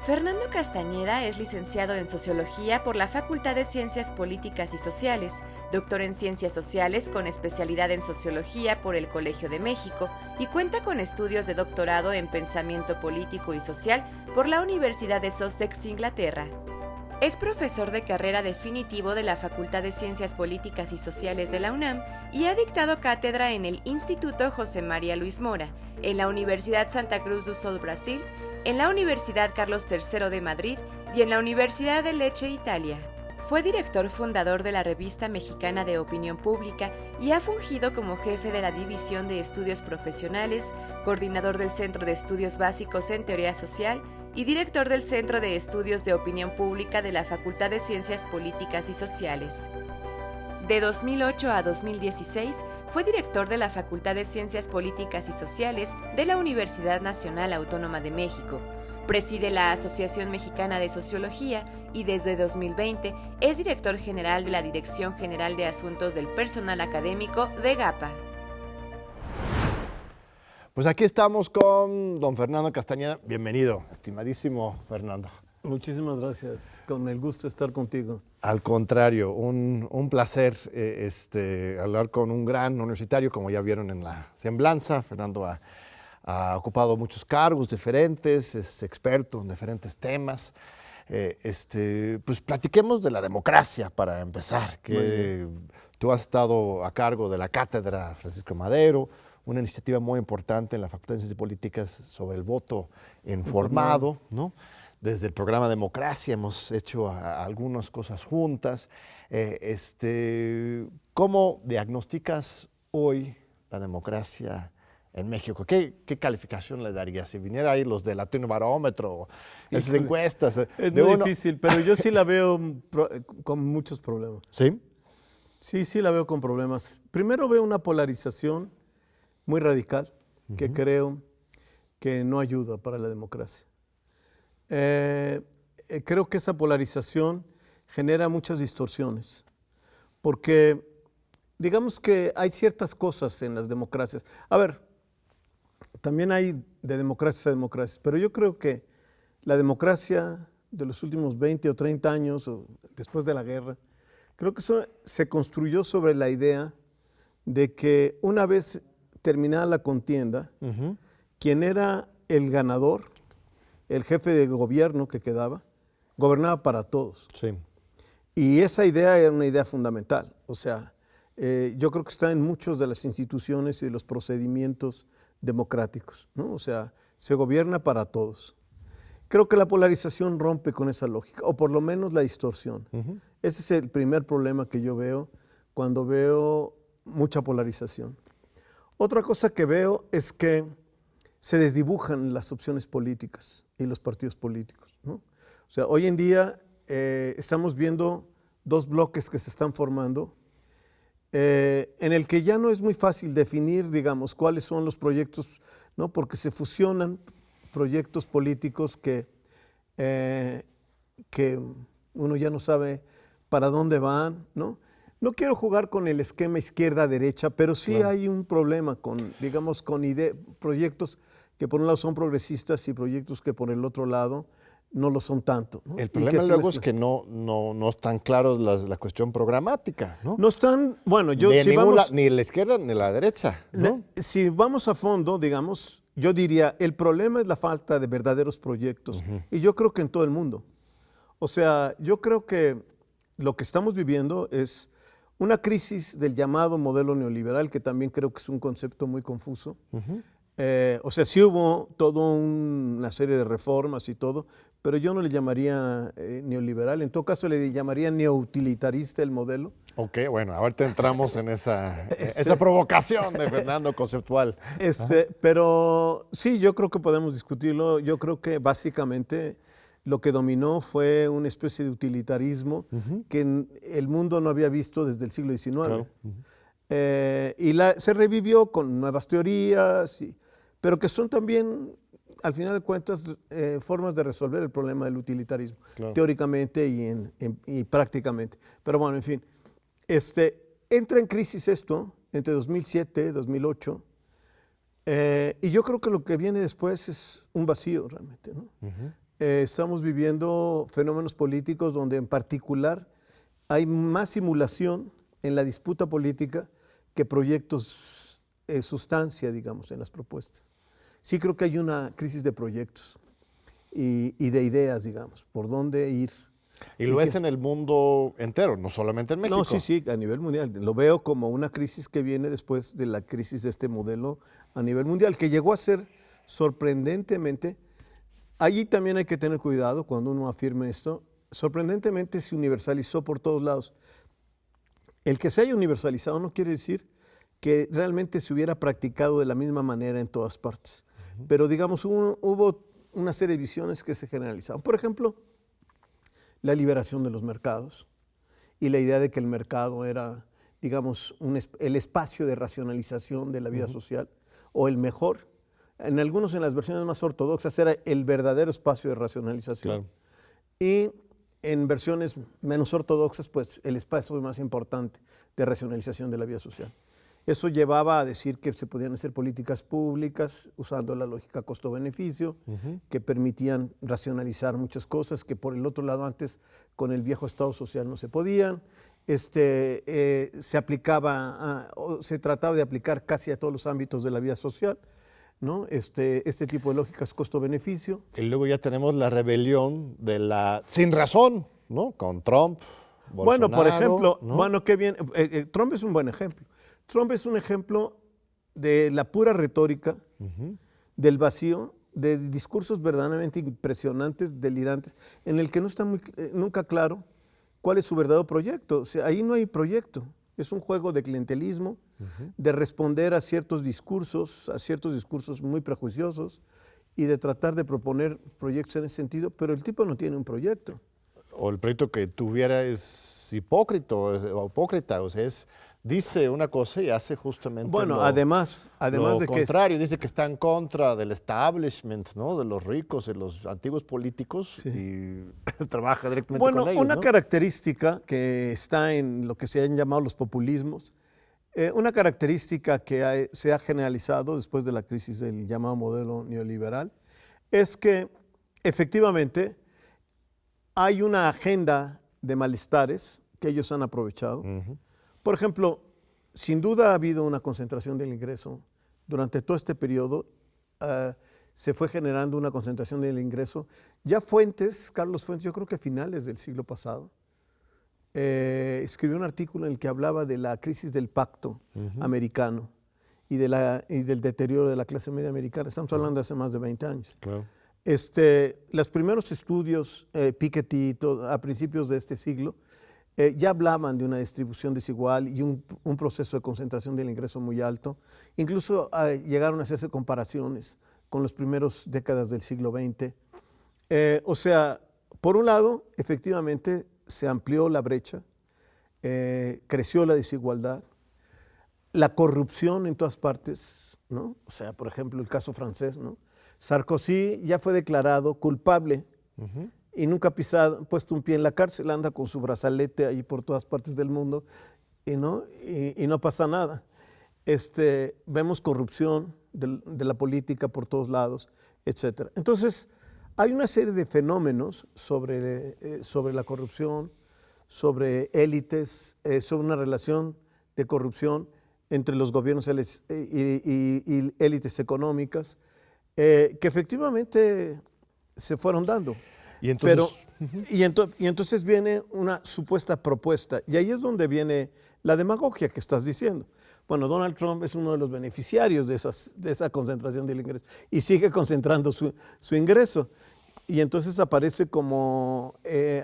Fernando Castañeda es licenciado en Sociología por la Facultad de Ciencias Políticas y Sociales, doctor en Ciencias Sociales con especialidad en Sociología por el Colegio de México y cuenta con estudios de doctorado en Pensamiento Político y Social por la Universidad de Sussex, Inglaterra. Es profesor de carrera definitivo de la Facultad de Ciencias Políticas y Sociales de la UNAM y ha dictado cátedra en el Instituto José María Luis Mora, en la Universidad Santa Cruz do Sul, Brasil, en la Universidad Carlos III de Madrid y en la Universidad de Lecce, Italia. Fue director fundador de la Revista Mexicana de Opinión Pública y ha fungido como jefe de la División de Estudios Profesionales, coordinador del Centro de Estudios Básicos en Teoría Social y director del Centro de Estudios de Opinión Pública de la Facultad de Ciencias Políticas y Sociales. De 2008 a 2016, fue director de la Facultad de Ciencias Políticas y Sociales de la Universidad Nacional Autónoma de México. Preside la Asociación Mexicana de Sociología y desde 2020 es director general de la Dirección General de Asuntos del Personal Académico de GAPA. Pues aquí estamos con don Fernando Castañeda. Bienvenido, estimadísimo Fernando. Muchísimas gracias, con el gusto de estar contigo. Al contrario, un placer hablar con un gran universitario, como ya vieron en la semblanza. Fernando ha ocupado muchos cargos diferentes, es experto en diferentes temas. Pues platiquemos de la democracia para empezar, que tú has estado a cargo de la cátedra Francisco Madero, una iniciativa muy importante en la Facultad de Ciencias Políticas sobre el voto informado, ¿no? Desde el programa Democracia hemos hecho algunas cosas juntas. ¿Cómo diagnosticas hoy la democracia en México? ¿Qué calificación le darías? Si viniera ahí los de Latino Barómetro, esas encuestas. Es muy difícil, pero yo sí la veo con muchos problemas. ¿Sí? Sí la veo con problemas. Primero veo una polarización muy radical que creo que no ayuda para la democracia. Creo que esa polarización genera muchas distorsiones, porque digamos que hay ciertas cosas en las democracias. A ver, también hay de democracias a democracias, pero yo creo que la democracia de los últimos 20 o 30 años, o después de la guerra, creo que eso se construyó sobre la idea de que una vez terminada la contienda, quien era el ganador, el jefe de gobierno que quedaba, gobernaba para todos. Sí. Y esa idea era una idea fundamental. O sea, yo creo que está en muchas de las instituciones y de los procedimientos democráticos, ¿no? O sea, se gobierna para todos. Creo que la polarización rompe con esa lógica, o por lo menos la distorsión. Ese es el primer problema que yo veo cuando veo mucha polarización. Otra cosa que veo es que se desdibujan las opciones políticas y los partidos políticos, ¿no? O sea, hoy en día estamos viendo dos bloques que se están formando, en el que ya no es muy fácil definir, digamos, cuáles son los proyectos, ¿no? Porque se fusionan proyectos políticos que uno ya no sabe para dónde van, ¿no? No quiero jugar con el esquema izquierda-derecha, pero sí claro, hay un problema con, digamos, con proyectos que por un lado son progresistas y proyectos que por el otro lado no lo son tanto, ¿no? El problema luego es que no están claros la cuestión programática, ¿no? No están, bueno, ni la izquierda ni la derecha, ¿no? Si vamos a fondo, digamos, yo diría, el problema es la falta de verdaderos proyectos. Y yo creo que en todo el mundo. O sea, yo creo que lo que estamos viviendo es una crisis del llamado modelo neoliberal, que también creo que es un concepto muy confuso. O sea, sí hubo toda una serie de reformas y todo, pero yo no le llamaría neoliberal. En todo caso, le llamaría neoutilitarista el modelo. Ok, bueno, ahorita entramos en esa provocación de Fernando conceptual. Pero sí, yo creo que podemos discutirlo. Yo creo que básicamente lo que dominó fue una especie de utilitarismo que el mundo no había visto desde el siglo XIX. Claro. Y se revivió con nuevas teorías, pero que son también, al final de cuentas, formas de resolver el problema del utilitarismo, claro, teóricamente y prácticamente. Pero bueno, en fin, entra en crisis esto entre 2007 y 2008, Y yo creo que lo que viene después es un vacío realmente, ¿no? Estamos viviendo fenómenos políticos donde en particular hay más simulación en la disputa política que proyectos, sustancia, digamos, en las propuestas. Sí creo que hay una crisis de proyectos y de ideas, digamos, por dónde ir. Y lo es en el mundo entero, no solamente en México. No, sí, a nivel mundial. Lo veo como una crisis que viene después de la crisis de este modelo a nivel mundial, que llegó a ser sorprendentemente, allí también hay que tener cuidado cuando uno afirma esto, sorprendentemente se universalizó por todos lados. El que se haya universalizado no quiere decir que realmente se hubiera practicado de la misma manera en todas partes. Pero digamos, hubo una serie de visiones que se generalizaron. Por ejemplo, la liberación de los mercados y la idea de que el mercado era, digamos, el espacio de racionalización de la vida social, o el mejor. En las versiones más ortodoxas era el verdadero espacio de racionalización. Claro. Y en versiones menos ortodoxas, pues el espacio más importante de racionalización de la vida social. Eso llevaba a decir que se podían hacer políticas públicas usando la lógica costo-beneficio, que permitían racionalizar muchas cosas que por el otro lado antes con el viejo Estado social no se podían. Se aplicaba, o se trataba de aplicar casi a todos los ámbitos de la vida social, ¿no? Este tipo de lógicas costo-beneficio. Y luego ya tenemos la rebelión de la sin razón, ¿no? Con Trump, Bolsonaro. Bueno, por ejemplo, ¿no? bueno, qué bien. Trump es un buen ejemplo. Trump es un ejemplo de la pura retórica, del vacío, de discursos verdaderamente impresionantes, delirantes, en el que no está nunca claro cuál es su verdadero proyecto. O sea, ahí no hay proyecto. Es un juego de clientelismo, de responder a ciertos discursos muy prejuiciosos y de tratar de proponer proyectos en ese sentido, pero el tipo no tiene un proyecto. O el proyecto que tuviera es hipócrita, o sea, dice una cosa y hace justamente además lo de que contrario. Dice que está en contra del establishment, ¿no? De los ricos, de los antiguos políticos, y trabaja directamente con ellos. Una ¿no? característica que está en lo que se han llamado los populismos, una característica que se ha generalizado después de la crisis del llamado modelo neoliberal, es que efectivamente hay una agenda de malestares que ellos han aprovechado. Por ejemplo, sin duda ha habido una concentración del ingreso. Durante todo este periodo se fue generando una concentración del ingreso. Ya Carlos Fuentes, yo creo que a finales del siglo pasado, escribió un artículo en el que hablaba de la crisis del pacto americano y del deterioro de la clase media americana. Estamos hablando de hace más de 20 años. Claro. Los primeros estudios, Piketty, a principios de este siglo, ya hablaban de una distribución desigual y un proceso de concentración del ingreso muy alto. Incluso llegaron a hacerse comparaciones con las primeras décadas del siglo XX. O sea, por un lado, efectivamente, se amplió la brecha, creció la desigualdad, la corrupción en todas partes, ¿no? O sea, por ejemplo, el caso francés, ¿no? Sarkozy ya fue declarado culpable y nunca ha puesto un pie en la cárcel, anda con su brazalete ahí por todas partes del mundo y no pasa nada. Vemos corrupción de la política por todos lados, etc. Entonces, hay una serie de fenómenos sobre la corrupción, sobre élites, sobre una relación de corrupción entre los gobiernos y élites económicas, que efectivamente se fueron dando. Y entonces, y entonces viene una supuesta propuesta, y ahí es donde viene la demagogia que estás diciendo. Bueno, Donald Trump es uno de los beneficiarios de esa concentración del ingreso y sigue concentrando su ingreso. Y entonces aparece como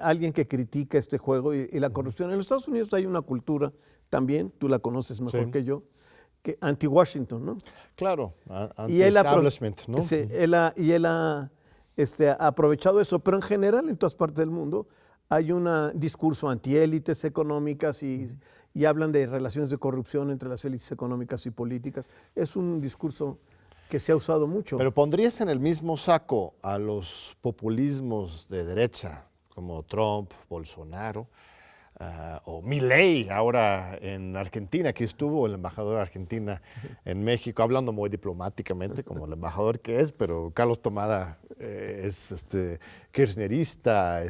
alguien que critica este juego y la corrupción. En los Estados Unidos hay una cultura también, tú la conoces mejor que yo, que anti-Washington, ¿no? Claro, anti-establishment, ¿no? Sí, él ha aprovechado eso, pero en general en todas partes del mundo hay un discurso antiélites económicas y hablan de relaciones de corrupción entre las élites económicas y políticas. Es un discurso que se ha usado mucho. Pero ¿pondrías en el mismo saco a los populismos de derecha, como Trump, Bolsonaro, o Milei ahora en Argentina, aquí estuvo el embajador de Argentina en México, hablando muy diplomáticamente como el embajador que es, pero Carlos Tomada es kirchnerista,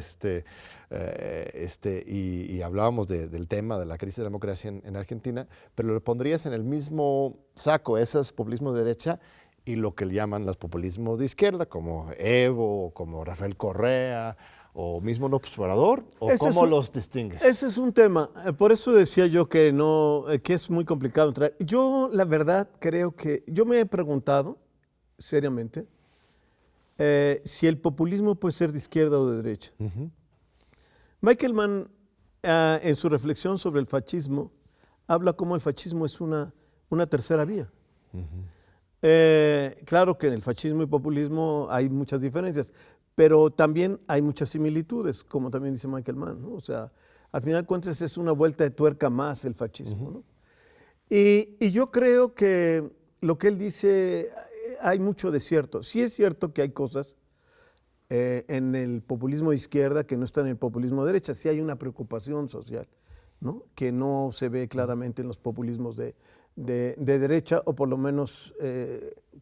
y hablábamos del tema de la crisis de la democracia en Argentina, pero lo pondrías en el mismo saco, esos populismos de derecha y lo que le llaman los populismos de izquierda, como Evo, como Rafael Correa, o mismo López Obrador, o cómo los distingues. Ese es un tema, por eso decía yo que no, que es muy complicado entrar. Yo, la verdad, creo que, yo me he preguntado, seriamente, si el populismo puede ser de izquierda o de derecha. Michael Mann, en su reflexión sobre el fascismo, habla como el fascismo es una tercera vía. Claro que en el fascismo y populismo hay muchas diferencias, pero también hay muchas similitudes, como también dice Michael Mann, ¿no? O sea, al final de cuentas es una vuelta de tuerca más el fascismo, ¿no? Y yo creo que lo que él dice, hay mucho de cierto. Sí es cierto que hay cosas en el populismo de izquierda que no están en el populismo de derecha. Sí hay una preocupación social, ¿no? Que no se ve claramente en los populismos de derecha, o por lo menos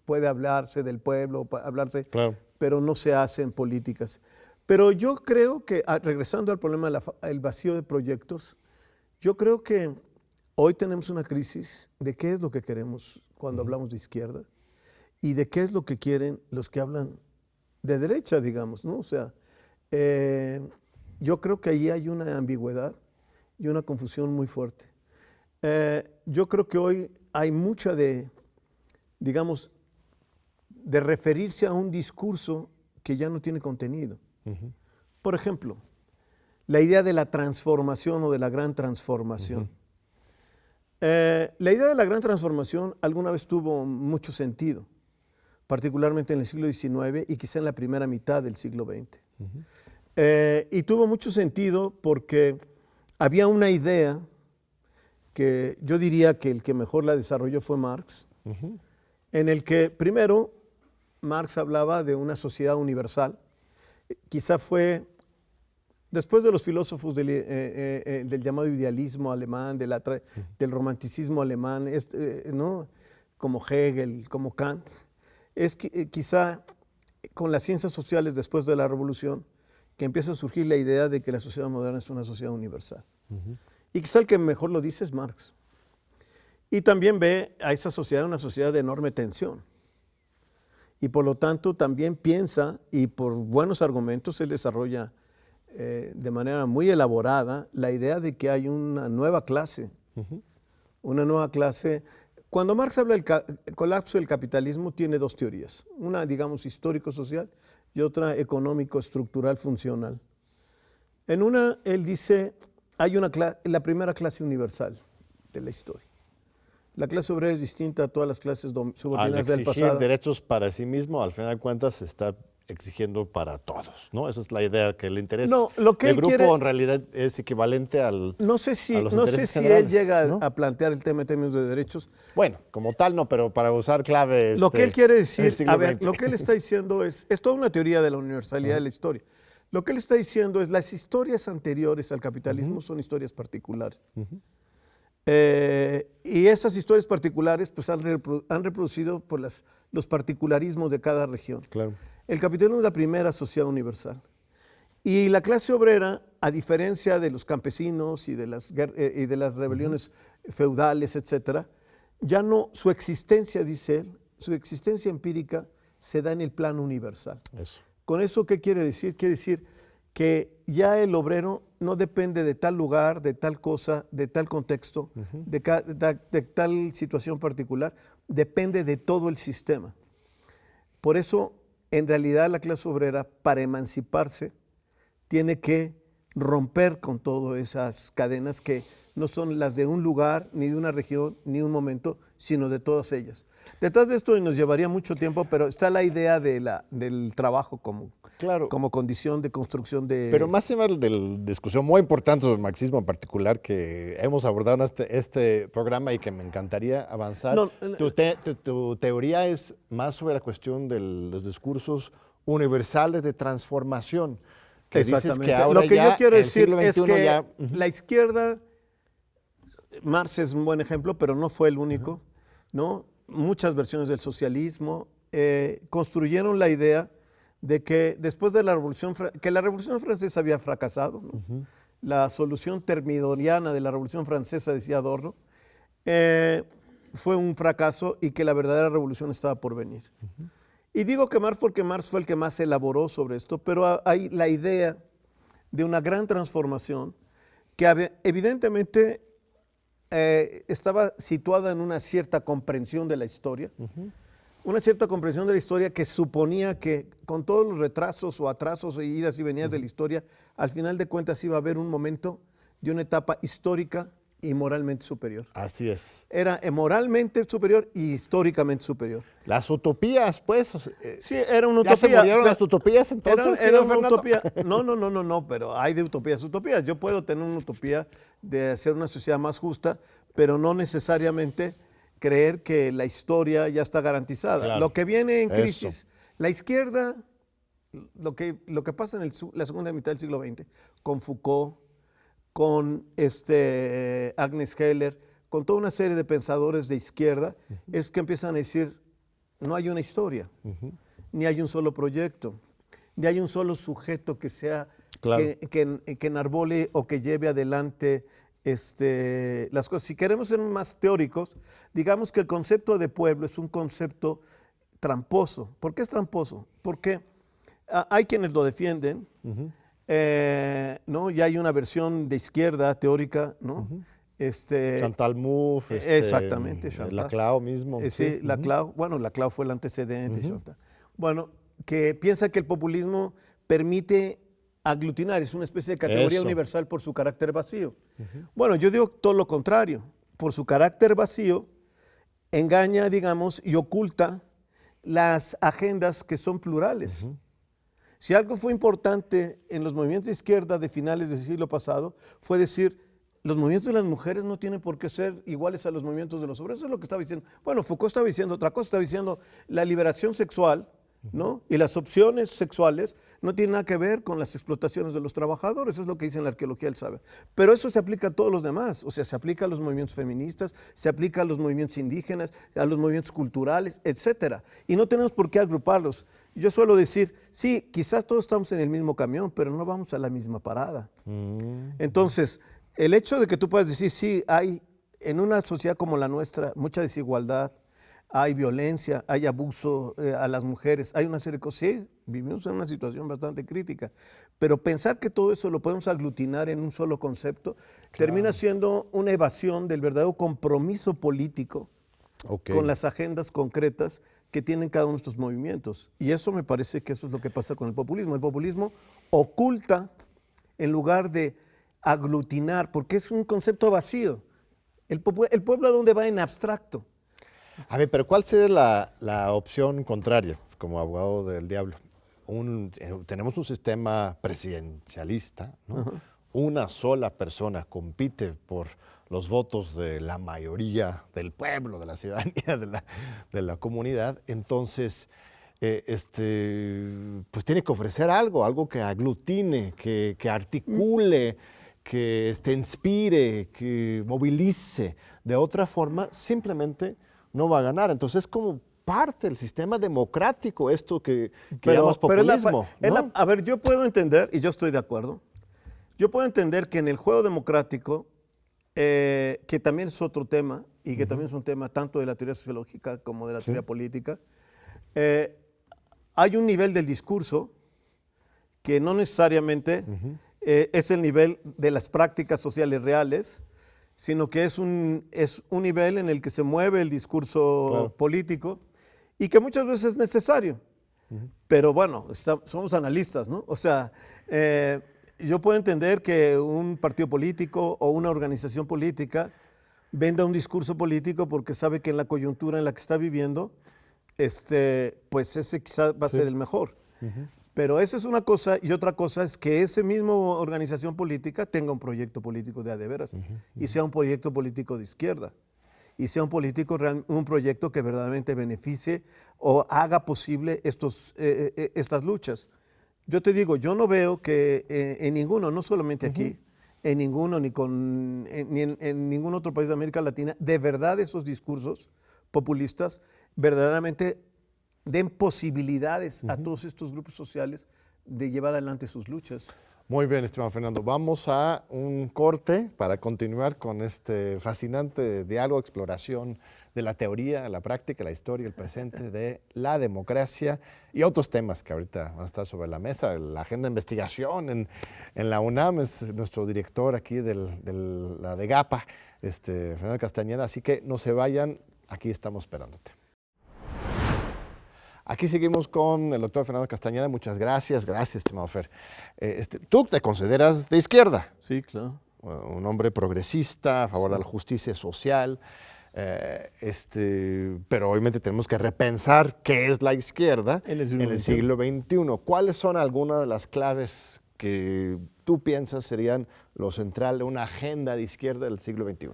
puede hablarse del pueblo, hablarse, claro, pero no se hacen políticas. Pero yo creo que, regresando al problema del vacío de proyectos, yo creo que hoy tenemos una crisis de qué es lo que queremos cuando hablamos de izquierda y de qué es lo que quieren los que hablan de derecha, digamos, ¿no? O sea, yo creo que ahí hay una ambigüedad y una confusión muy fuerte. Yo creo que hoy hay mucha digamos, de referirse a un discurso que ya no tiene contenido. Por ejemplo, la idea de la transformación o de la gran transformación. La idea de la gran transformación alguna vez tuvo mucho sentido, particularmente en el siglo XIX y quizá en la primera mitad del siglo XX. Y tuvo mucho sentido porque había una idea que yo diría que el que mejor la desarrolló fue Marx, en el que primero Marx hablaba de una sociedad universal. Quizá fue, después de los filósofos del llamado idealismo alemán, del romanticismo alemán, ¿no? Como Hegel, como Kant, es quizá con las ciencias sociales después de la Revolución que empieza a surgir la idea de que la sociedad moderna es una sociedad universal. Y quizá el que mejor lo dice es Marx. Y también ve a esa sociedad una sociedad de enorme tensión. Y por lo tanto también piensa, y por buenos argumentos, él desarrolla de manera muy elaborada la idea de que hay una nueva clase. Una nueva clase. Cuando Marx habla del colapso del capitalismo, tiene dos teorías. Una, digamos, histórico-social y otra económico-estructural funcional. En una, él dice, hay la primera clase universal de la historia. La clase obrera es distinta a todas las clases subordinadas del pasado. Al exigir derechos para sí mismo, al final de cuentas se está exigiendo para todos, ¿no? Esa es la idea, que el interés del grupo en realidad es equivalente al No sé si él llega, ¿no?, a plantear el tema en términos de derechos. Bueno, como tal no, pero para usar claves. Lo que él quiere decir, a ver, lo que él está diciendo es toda una teoría de la universalidad de la historia. Lo que él está diciendo es las historias anteriores al capitalismo son historias particulares. Y esas historias particulares pues, han reproducido por los particularismos de cada región. Claro. El capitalismo es la primera sociedad universal. Y la clase obrera, a diferencia de los campesinos y de las rebeliones feudales, etcétera, ya no, su existencia, dice él, su existencia empírica se da en el plano universal. Eso. ¿Con eso qué quiere decir? Quiere decir que ya el obrero no depende de tal lugar, de tal cosa, de tal contexto, de tal situación particular, depende de todo el sistema. Por eso, en realidad, la clase obrera, para emanciparse, tiene que romper con todas esas cadenas que no son las de un lugar, ni de una región, ni un momento, sino de todas ellas. Detrás de esto, y nos llevaría mucho tiempo, pero está la idea del trabajo como condición de construcción de... Pero más allá de la discusión muy importante sobre el marxismo en particular que hemos abordado en este programa y que me encantaría avanzar, tu teoría es más sobre la cuestión de los discursos universales de transformación, que dices que Exactamente. ahora Lo que ya yo quiero el decir siglo es XXI que ya, la izquierda, Marx es un buen ejemplo, pero no fue el único, ¿no? Muchas versiones del socialismo construyeron la idea de que después de la Revolución Francesa había fracasado, ¿no? La solución termidoriana de la Revolución Francesa, decía Adorno, fue un fracaso y que la verdadera revolución estaba por venir. Y digo que Marx porque Marx fue el que más elaboró sobre esto, pero hay la idea de una gran transformación que evidentemente estaba situada en una cierta comprensión de la historia, una cierta comprensión de la historia que suponía que con todos los retrasos o atrasos e idas y venidas de la historia, al final de cuentas iba a haber un momento de una etapa histórica y moralmente superior. así es. Era moralmente superior y históricamente superior. Las utopías, pues. Sí, era una ¿Ya utopía. se murieron las utopías entonces? Era querido una Fernando? utopía. No, pero hay de utopías a utopías. Yo puedo tener una utopía de hacer una sociedad más justa, pero no necesariamente creer que la historia ya está garantizada. Claro. Lo que viene en Eso. crisis, la izquierda, lo que pasa en la segunda mitad del siglo XX, con Foucault, con Agnes Heller, con toda una serie de pensadores de izquierda, es que empiezan a decir, no hay una historia, ni hay un solo proyecto, ni hay un solo sujeto que sea, Claro. que enarbole o que lleve adelante las cosas. Si queremos ser más teóricos, digamos que el concepto de pueblo es un concepto tramposo. ¿Por qué es tramposo? Porque hay quienes lo defienden, ¿no? Y hay una versión de izquierda teórica, ¿no? Chantal Mouffe, Exactamente, Chantal. Laclau mismo. Sí, Laclau, bueno, Laclau fue el antecedente, Chantal. Bueno, que piensa que el populismo permite aglutinar, es una especie de categoría Eso. universal por su carácter vacío. Bueno, yo digo todo lo contrario, por su carácter vacío, engaña, digamos, y oculta las agendas que son plurales. Si algo fue importante en los movimientos de izquierda de finales del siglo pasado, fue decir, los movimientos de las mujeres no tienen por qué ser iguales a los movimientos de los obreros. Eso es lo que estaba diciendo. Bueno, Foucault estaba diciendo otra cosa, estaba diciendo la liberación sexual, ¿no? Y las opciones sexuales no tienen nada que ver con las explotaciones de los trabajadores, eso es lo que dice en la arqueología del saber. Pero eso se aplica a todos los demás, o sea, se aplica a los movimientos feministas, se aplica a los movimientos indígenas, a los movimientos culturales, etcétera. Y no tenemos por qué agruparlos. Yo suelo decir, sí, quizás todos estamos en el mismo camión, pero no vamos a la misma parada. Entonces, el hecho de que tú puedas decir, sí, hay en una sociedad como la nuestra mucha desigualdad, hay violencia, hay abuso a las mujeres, hay una serie de cosas. Sí, vivimos en una situación bastante crítica, pero pensar que todo eso lo podemos aglutinar en un solo concepto termina siendo una evasión del verdadero compromiso político con las agendas concretas que tienen cada uno de estos movimientos. Y eso me parece que eso es lo que pasa con el populismo. El populismo oculta en lugar de aglutinar, porque es un concepto vacío. El pueblo a dónde va en abstracto. A ver, pero ¿cuál sería la opción contraria como abogado del diablo? Tenemos un sistema presidencialista, ¿no? Una sola persona compite por los votos de la mayoría del pueblo, de la ciudadanía, de la comunidad. Entonces, pues tiene que ofrecer algo que aglutine, que articule, que inspire, que movilice. De otra forma, simplemente no va a ganar. Entonces es como parte del sistema democrático esto que llamamos populismo. ¿no? A ver, yo puedo entender, y yo estoy de acuerdo, yo puedo entender que en el juego democrático, que también es otro tema, y que también es un tema tanto de la teoría sociológica como de la teoría política, hay un nivel del discurso que no necesariamente es el nivel de las prácticas sociales reales, sino que es un nivel en el que se mueve el discurso político y que muchas veces es necesario. Pero bueno, somos analistas, ¿no? O sea, yo puedo entender que un partido político o una organización política venda un discurso político porque sabe que en la coyuntura en la que está viviendo, pues ese quizás va a ser el mejor. Pero eso es una cosa, y otra cosa es que esa misma organización política tenga un proyecto político de a de veras, y sea un proyecto político de izquierda, y sea un proyecto que verdaderamente beneficie o haga posible estas luchas. Yo te digo, yo no veo que en ninguno, no solamente aquí, en ninguno, ni en ningún otro país de América Latina, de verdad esos discursos populistas verdaderamente den posibilidades a todos estos grupos sociales de llevar adelante sus luchas. Muy bien, estimado Fernando. Vamos a un corte para continuar con este fascinante diálogo, exploración de la teoría, la práctica, la historia, el presente de la democracia y otros temas que ahorita van a estar sobre la mesa. La agenda de investigación en la UNAM es nuestro director aquí de la DEGAPA, Fernando Castañeda. Así que no se vayan, aquí estamos esperándote. Aquí seguimos con el doctor Fernando Castañeda. Muchas gracias. Gracias, estimado Fer. Tú te consideras de izquierda. Sí, claro. Un hombre progresista, a favor de la justicia social. Pero obviamente tenemos que repensar qué es la izquierda en el siglo XXI. ¿Cuáles son algunas de las claves que tú piensas serían lo central de una agenda de izquierda del siglo XXI?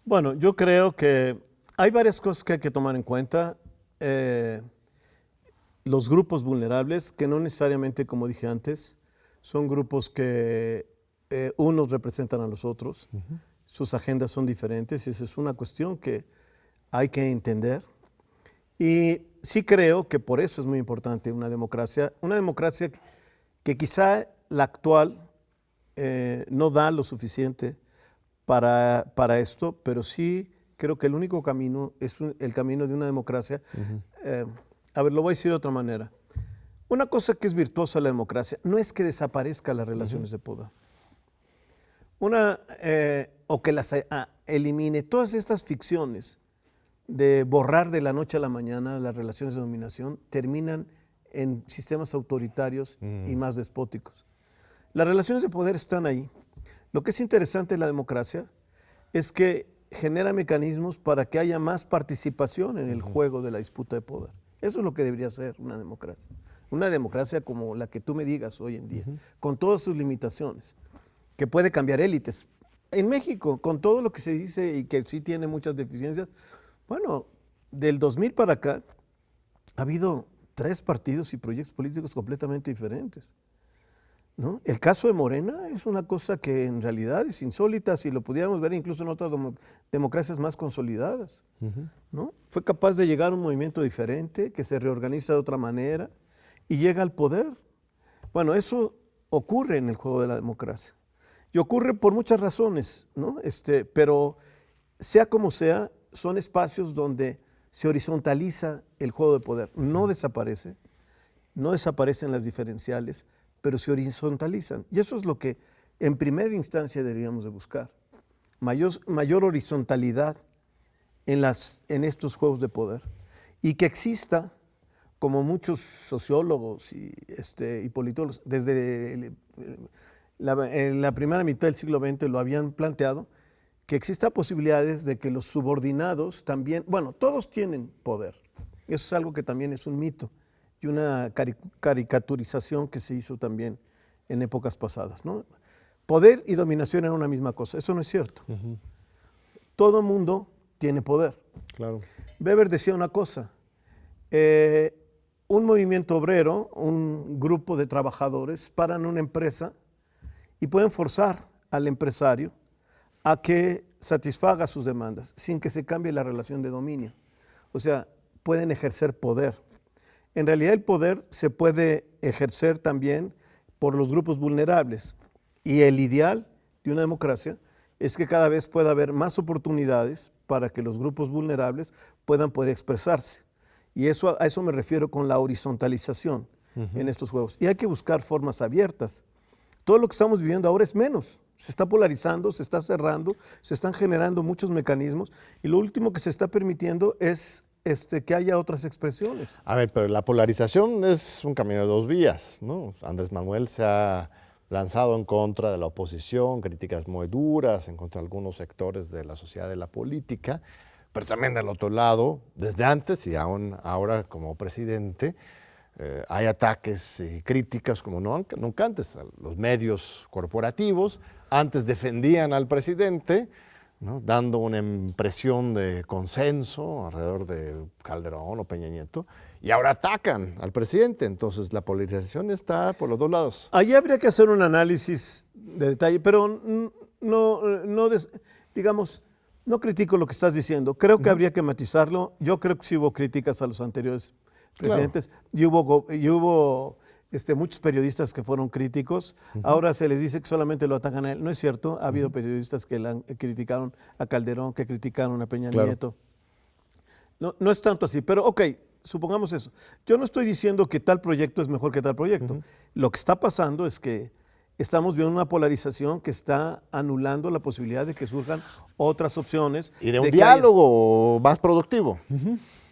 Bueno, yo creo que hay varias cosas que hay que tomar en cuenta. Los grupos vulnerables, que no necesariamente, como dije antes, son grupos que unos representan a los otros, sus agendas son diferentes y esa es una cuestión que hay que entender. Y sí creo que por eso es muy importante una democracia que quizá la actual no da lo suficiente para esto, pero sí creo que el único camino es el camino de una democracia. A ver, lo voy a decir de otra manera. Una cosa que es virtuosa la democracia no es que desaparezcan las relaciones de poder. O que las elimine. Todas estas ficciones de borrar de la noche a la mañana las relaciones de dominación terminan en sistemas autoritarios y más despóticos. Las relaciones de poder están ahí. Lo que es interesante de la democracia es que genera mecanismos para que haya más participación en el juego de la disputa de poder. Eso es lo que debería ser una democracia. Una democracia como la que tú me digas hoy en día, con todas sus limitaciones, que puede cambiar élites. En México, con todo lo que se dice y que sí tiene muchas deficiencias, bueno, del 2000 para acá ha habido 3 partidos y proyectos políticos completamente diferentes, ¿no? El caso de Morena es una cosa que en realidad es insólita, si lo pudiéramos ver incluso en otras democracias más consolidadas, ¿no? Fue capaz de llegar a un movimiento diferente, que se reorganiza de otra manera y llega al poder. Bueno, eso ocurre en el juego de la democracia. Y ocurre por muchas razones, ¿no? Pero sea como sea, son espacios donde se horizontaliza el juego de poder. No desaparecen las diferenciales, pero se horizontalizan. Y eso es lo que en primera instancia deberíamos de buscar. Mayor horizontalidad en estos juegos de poder. Y que exista, como muchos sociólogos y politólogos, desde la primera mitad del siglo XX lo habían planteado, que exista posibilidades de que los subordinados también, bueno, todos tienen poder. Eso es algo que también es un mito y una caricaturización que se hizo también en épocas pasadas, ¿no? Poder y dominación eran una misma cosa. Eso no es cierto. Todo mundo tiene poder. Claro. Weber decía una cosa, un movimiento obrero, un grupo de trabajadores paran una empresa y pueden forzar al empresario a que satisfaga sus demandas sin que se cambie la relación de dominio. O sea, pueden ejercer poder. En realidad el poder se puede ejercer también por los grupos vulnerables y el ideal de una democracia es que cada vez pueda haber más oportunidades para que los grupos vulnerables puedan poder expresarse. Y a eso me refiero con la horizontalización en estos juegos. Y hay que buscar formas abiertas. Todo lo que estamos viviendo ahora es menos. Se está polarizando, se está cerrando, se están generando muchos mecanismos y lo último que se está permitiendo es que haya otras expresiones. A ver, pero la polarización es un camino de 2 vías, ¿no? Andrés Manuel se ha lanzado en contra de la oposición, críticas muy duras en contra de algunos sectores de la sociedad y de la política, pero también del otro lado, desde antes y aún ahora como presidente, hay ataques y críticas como nunca antes. Los medios corporativos antes defendían al presidente, ¿no? Dando una impresión de consenso alrededor de Calderón o Peña Nieto, y ahora atacan al presidente. Entonces, la polarización está por los dos lados. Ahí habría que hacer un análisis de detalle, pero digamos, no critico lo que estás diciendo. Creo que habría que matizarlo. Yo creo que sí hubo críticas a los anteriores presidentes, claro. y hubo muchos periodistas que fueron críticos. Ahora se les dice que solamente lo atacan a él. No es cierto. Ha habido periodistas que criticaron a Calderón, que criticaron a Peña Nieto. No es tanto así, pero ok, supongamos eso. Yo no estoy diciendo que tal proyecto es mejor que tal proyecto. Lo que está pasando es que estamos viendo una polarización que está anulando la posibilidad de que surjan otras opciones. Y de un diálogo más productivo.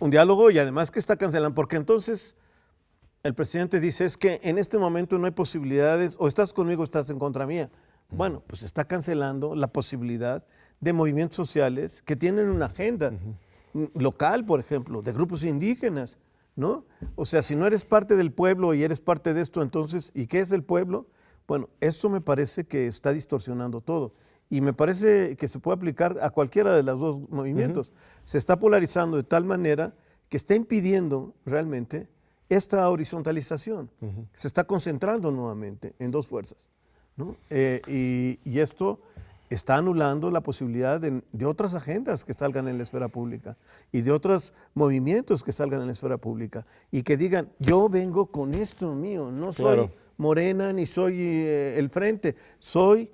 Un diálogo y además que está cancelando, porque entonces el presidente dice es que en este momento no hay posibilidades, o estás conmigo o estás en contra mía. Bueno, pues está cancelando la posibilidad de movimientos sociales que tienen una agenda local, por ejemplo, de grupos indígenas, ¿no? O sea, si no eres parte del pueblo y eres parte de esto, entonces, ¿y qué es el pueblo? Bueno, eso me parece que está distorsionando todo y me parece que se puede aplicar a cualquiera de los dos movimientos. Se está polarizando de tal manera que está impidiendo realmente esta horizontalización. Se está concentrando nuevamente en dos fuerzas, ¿no? Y esto está anulando la posibilidad de otras agendas que salgan en la esfera pública y de otros movimientos que salgan en la esfera pública y que digan, yo vengo con esto mío, no soy Morena ni soy el Frente, soy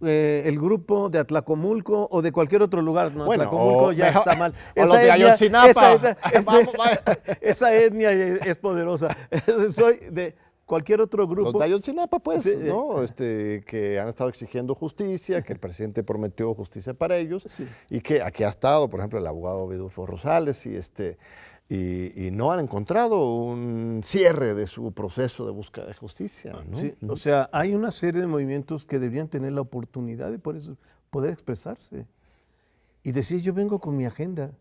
el grupo de Atlacomulco o de cualquier otro lugar. No, bueno, Atlacomulco ya está mal. Esa etnia es poderosa. Soy de cualquier otro grupo. Los de Ayotzinapa, pues, sí, ¿no? Que han estado exigiendo justicia, que el presidente prometió justicia para ellos, y que aquí ha estado, por ejemplo, el abogado Vidulfo Rosales, y no han encontrado un cierre de su proceso de búsqueda de justicia, ¿no? Sí, o sea, hay una serie de movimientos que deberían tener la oportunidad de poder expresarse y decir, yo vengo con mi agenda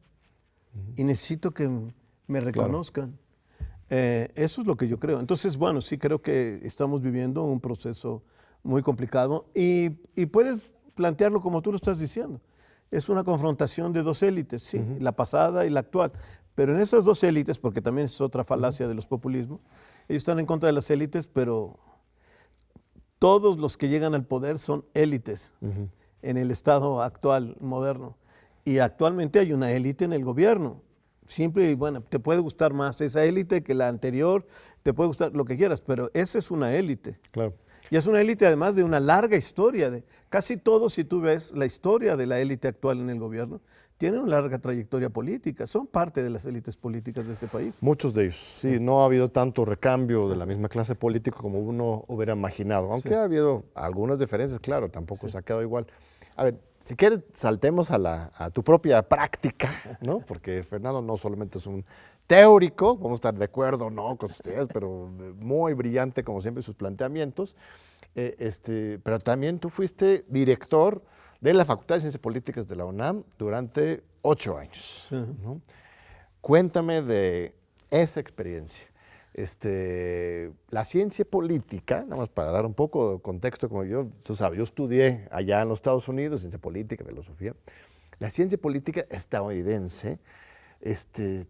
y necesito que me reconozcan. Eso es lo que yo creo. Entonces, bueno, sí creo que estamos viviendo un proceso muy complicado y puedes plantearlo como tú lo estás diciendo. Es una confrontación de dos élites, sí, la pasada y la actual. Pero en esas dos élites, porque también es otra falacia de los populismos, ellos están en contra de las élites, pero todos los que llegan al poder son élites en el Estado actual, moderno. Y actualmente hay una élite en el gobierno. Siempre, bueno, te puede gustar más esa élite que la anterior, te puede gustar lo que quieras, pero esa es una élite. Claro. Y es una élite además de una larga historia. Casi todos, si tú ves la historia de la élite actual en el gobierno, tienen una larga trayectoria política, son parte de las élites políticas de este país. Muchos de ellos, sí, no ha habido tanto recambio de la misma clase política como uno hubiera imaginado, aunque ha habido algunas diferencias, claro, tampoco se ha quedado igual. A ver, si quieres, saltemos a tu propia práctica, ¿no? Porque Fernando no solamente es un teórico, vamos a estar de acuerdo, ¿no? Con ustedes, pero muy brillante, como siempre, sus planteamientos, pero también tú fuiste director de la Facultad de Ciencias Políticas de la UNAM durante 8 años. ¿No? Cuéntame de esa experiencia. La ciencia política, nada más para dar un poco de contexto, como tú sabes, yo estudié allá en los Estados Unidos, ciencia política, filosofía. La ciencia política estadounidense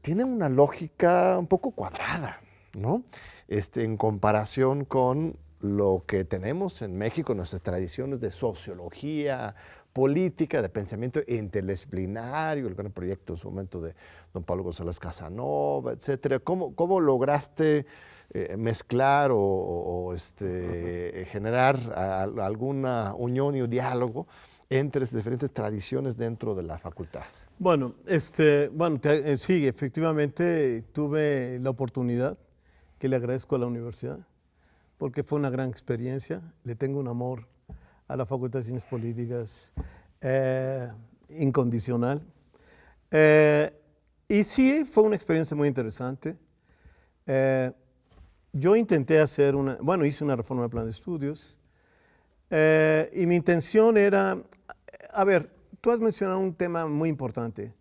tiene una lógica un poco cuadrada, ¿no? En comparación con lo que tenemos en México, nuestras tradiciones de sociología política, de pensamiento interdisciplinario, el gran proyecto en su momento de don Pablo González Casanova, etcétera. ¿Cómo lograste mezclar o generar alguna unión y un diálogo entre las diferentes tradiciones dentro de la facultad? Bueno, sí, efectivamente tuve la oportunidad, que le agradezco a la universidad, porque fue una gran experiencia. Le tengo un amor a la Facultad de Ciencias Políticas incondicional. Y sí, fue una experiencia muy interesante. Yo intenté hice una reforma del plan de estudios y mi intención era, a ver, tú has mencionado un tema muy importante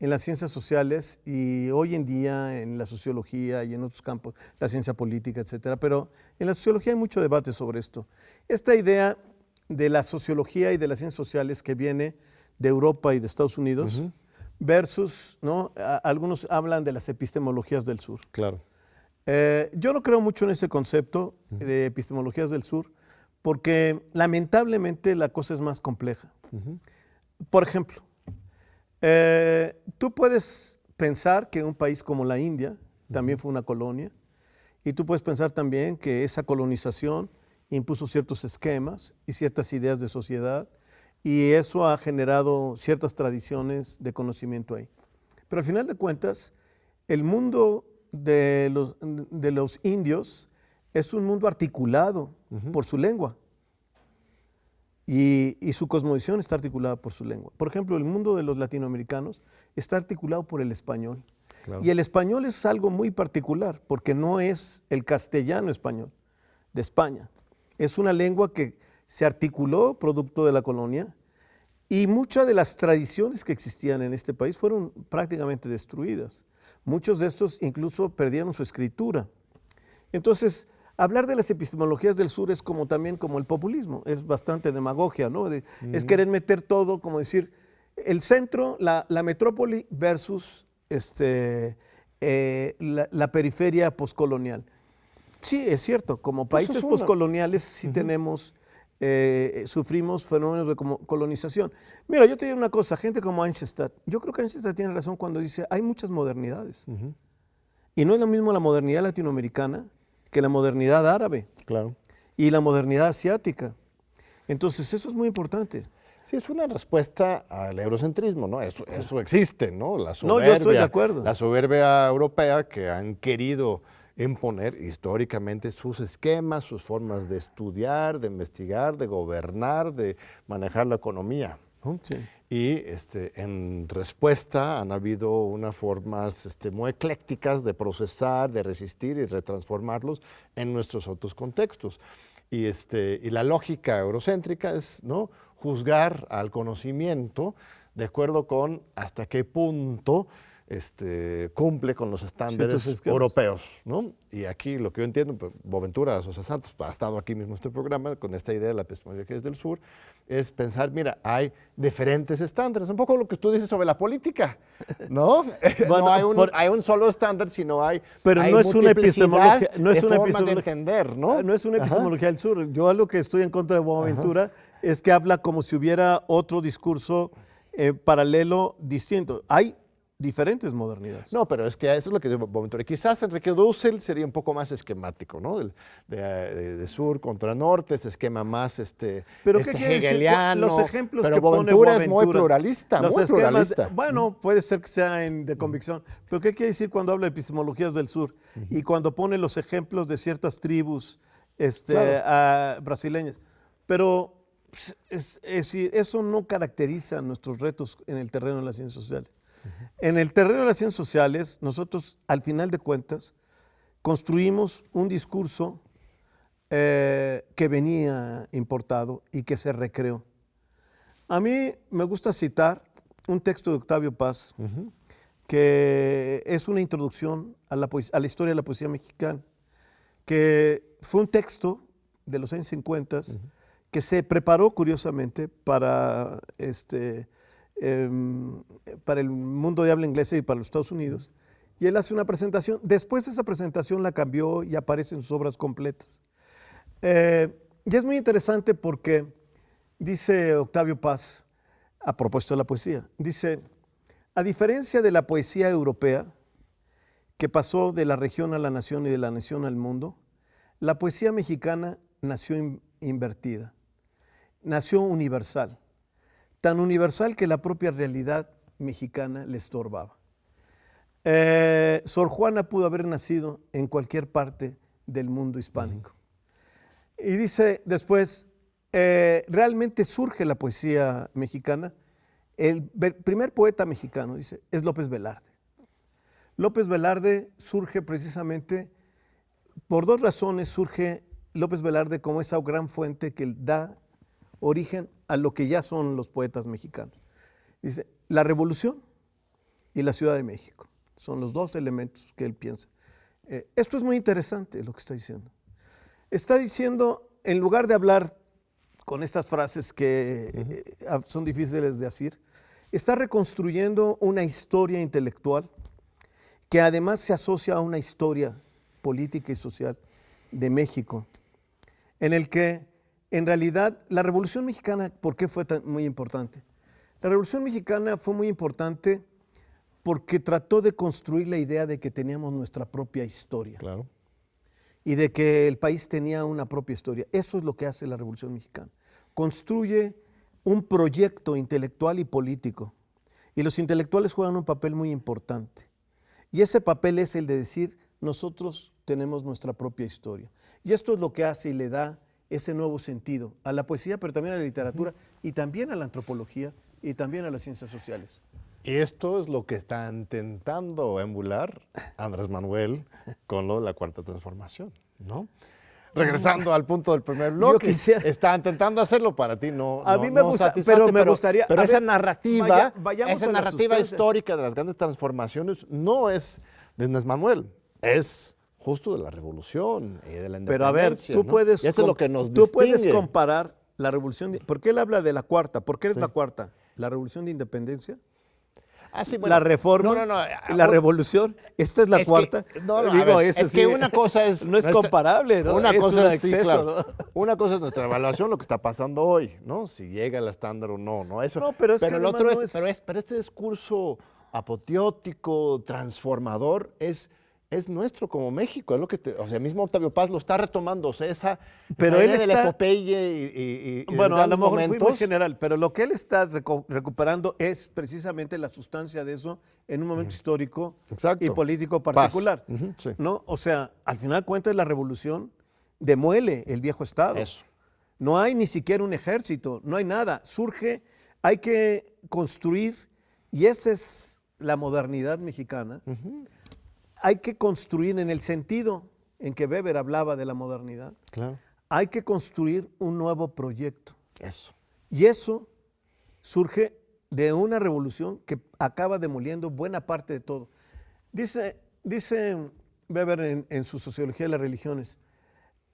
en las ciencias sociales y hoy en día en la sociología y en otros campos, la ciencia política, etcétera, pero en la sociología hay mucho debate sobre esto. Esta idea de la sociología y de las ciencias sociales que viene de Europa y de Estados Unidos, versus, ¿no? Algunos hablan de las epistemologías del sur. Claro. Yo no creo mucho en ese concepto de epistemologías del sur, porque lamentablemente la cosa es más compleja. Por ejemplo, tú puedes pensar que un país como la India también fue una colonia, y tú puedes pensar también que esa colonización impuso ciertos esquemas y ciertas ideas de sociedad, y eso ha generado ciertas tradiciones de conocimiento ahí. Pero al final de cuentas, el mundo de los indios es un mundo articulado por su lengua, y su cosmovisión está articulada por su lengua. Por ejemplo, el mundo de los latinoamericanos está articulado por el español. Claro. Y el español es algo muy particular, porque no es el castellano español de España. Es una lengua que se articuló producto de la colonia, y muchas de las tradiciones que existían en este país fueron prácticamente destruidas. Muchos de estos incluso perdieron su escritura. Entonces, hablar de las epistemologías del sur es también como el populismo, es bastante demagogia, ¿no? Es querer meter todo, como decir, el centro, la metrópoli versus la periferia poscolonial. Sí, es cierto, como países poscoloniales sí tenemos, sufrimos fenómenos de colonización. Mira, yo te digo una cosa, gente como Eisenstadt, yo creo que Eisenstadt tiene razón cuando dice, hay muchas modernidades. Y no es lo mismo la modernidad latinoamericana que la modernidad árabe. Claro. Y la modernidad asiática. Entonces, eso es muy importante. Sí, es una respuesta al eurocentrismo, ¿no? Eso existe, ¿no? No, yo estoy de acuerdo. La soberbia europea que han querido imponer históricamente sus esquemas, sus formas de estudiar, de investigar, de gobernar, de manejar la economía, ¿no? Sí. Y en respuesta han habido unas formas muy eclécticas de procesar, de resistir y retransformarlos en nuestros otros contextos. Y la lógica eurocéntrica es, ¿no?, juzgar al conocimiento de acuerdo con hasta qué punto cumple con los estándares europeos, ¿no? Y aquí lo que yo entiendo, pues, Boaventura Sosa Santos ha estado aquí mismo en este programa con esta idea de la epistemología del sur, es pensar, mira, hay diferentes estándares, un poco lo que tú dices sobre la política, ¿no? Bueno, no hay un solo estándar, sino hay no es una epistemología, no es una epistemología de entender, ¿no? No es una epistemología del sur. Yo a lo que estoy en contra de Boaventura es que habla como si hubiera otro discurso paralelo distinto. Hay diferentes modernidades. No, pero es que eso es lo que digo Boaventura. Quizás Enrique Dussel sería un poco más esquemático, ¿no? De sur contra norte, ese esquema más ¿Pero qué quiere hegeliano. Los ejemplos pero que Boaventura pone Boaventura es muy pluralista, los muy esquemas, pluralista. Bueno, puede ser que sea de convicción, pero ¿qué quiere decir cuando habla de epistemologías del sur? Y cuando pone los ejemplos de ciertas tribus brasileñas. Pero eso no caracteriza nuestros retos en el terreno de las ciencias sociales. En el terreno de las ciencias sociales, nosotros, al final de cuentas, construimos un discurso que venía importado y que se recreó. A mí me gusta citar un texto de Octavio Paz, que es una introducción a la historia de la poesía mexicana, que fue un texto de los años 50 que se preparó curiosamente para el mundo de habla inglesa y para los Estados Unidos, y él hace una presentación. Después esa presentación la cambió y aparece en sus obras completas. Y es muy interesante porque dice Octavio Paz, a propósito de la poesía, dice, a diferencia de la poesía europea, que pasó de la región a la nación y de la nación al mundo, la poesía mexicana nació invertida, nació universal. Tan universal que la propia realidad mexicana le estorbaba. Sor Juana pudo haber nacido en cualquier parte del mundo hispánico. Y dice después, realmente surge la poesía mexicana. El primer poeta mexicano, dice, es López Velarde. López Velarde surge precisamente, por dos razones surge López Velarde como esa gran fuente que da origen a lo que ya son los poetas mexicanos. Dice, la Revolución y la Ciudad de México son los dos elementos que él piensa. Esto es muy interesante lo que está diciendo. Está diciendo, en lugar de hablar con estas frases que son difíciles de decir, está reconstruyendo una historia intelectual que además se asocia a una historia política y social de México, en el que en realidad la Revolución Mexicana, ¿por qué fue muy importante? La Revolución Mexicana fue muy importante porque trató de construir la idea de que teníamos nuestra propia historia. Claro. Y de que el país tenía una propia historia. Eso es lo que hace la Revolución Mexicana. Construye un proyecto intelectual y político. Y los intelectuales juegan un papel muy importante. Y ese papel es el de decir, nosotros tenemos nuestra propia historia. Y esto es lo que hace y le da ese nuevo sentido a la poesía, pero también a la literatura, y también a la antropología, y también a las ciencias sociales. Y esto es lo que está intentando emular Andrés Manuel con lo de la Cuarta Transformación, ¿no? Regresando al punto del primer bloque, está intentando hacerlo para ti, no. A mí me gusta, pero me gustaría. Pero esa narrativa, esa narrativa histórica de las grandes transformaciones no es de Andrés Manuel, es justo de la revolución y de la independencia. Pero a ver, tú puedes, eso es lo que nos distingue. Tú puedes comparar la revolución. ¿Por qué él habla de la cuarta? ¿Por qué es la cuarta? ¿La revolución de independencia? Ah, sí, bueno, la reforma, la revolución, esta es la cuarta. Es que una cosa es... No es comparable, ¿no? Una cosa es, exceso, sí, claro. ¿no? Una cosa es nuestra evaluación, lo que está pasando hoy, ¿no? Si llega el estándar o no, ¿no? Eso. No, pero es que el otro no pero este discurso apoteótico, transformador, es nuestro como México, es lo que o sea, mismo Octavio Paz lo está retomando, o sea, esa pero él idea está, de la epopeya y bueno, a lo mejor fui muy general, pero lo que él está recuperando es precisamente la sustancia de eso en un momento histórico y político particular, sí. ¿no? O sea, al final cuentas la revolución demuele el viejo Estado. Eso. No hay ni siquiera un ejército, no hay nada, surge, hay que construir, y esa es la modernidad mexicana. Hay que construir en el sentido en que Weber hablaba de la modernidad. Claro. Hay que construir un nuevo proyecto. Eso. Y eso surge de una revolución que acaba demoliendo buena parte de todo. Dice Weber en su Sociología de las Religiones,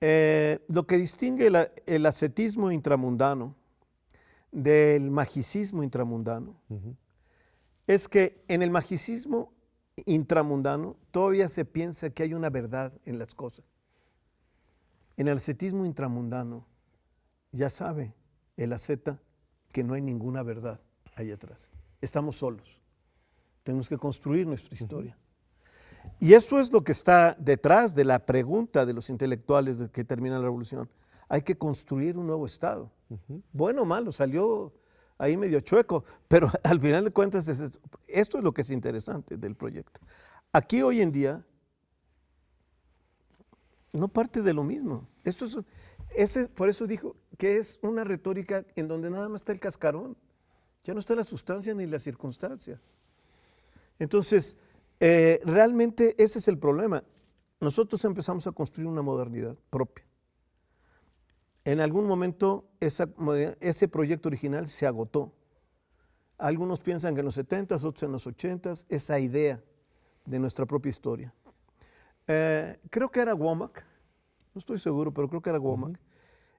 lo que distingue el ascetismo intramundano del magicismo intramundano es que en el magicismo intramundano todavía se piensa que hay una verdad en las cosas. En el ascetismo intramundano ya sabe el asceta que no hay ninguna verdad ahí atrás. Estamos solos. Tenemos que construir nuestra historia. Y eso es lo que está detrás de la pregunta de los intelectuales de que termina la revolución. Hay que construir un nuevo Estado. Bueno o malo, salió ahí medio chueco, pero al final de cuentas esto es lo que es interesante del proyecto. Aquí hoy en día no parte de lo mismo. Por eso dijo que es una retórica en donde nada más está el cascarón, ya no está la sustancia ni la circunstancia. Entonces, realmente ese es el problema. Nosotros empezamos a construir una modernidad propia. En algún momento ese proyecto original se agotó. Algunos piensan que en los 70s, otros en los 80s, esa idea de nuestra propia historia. Creo que era Womack, no estoy seguro, pero creo que era Womack,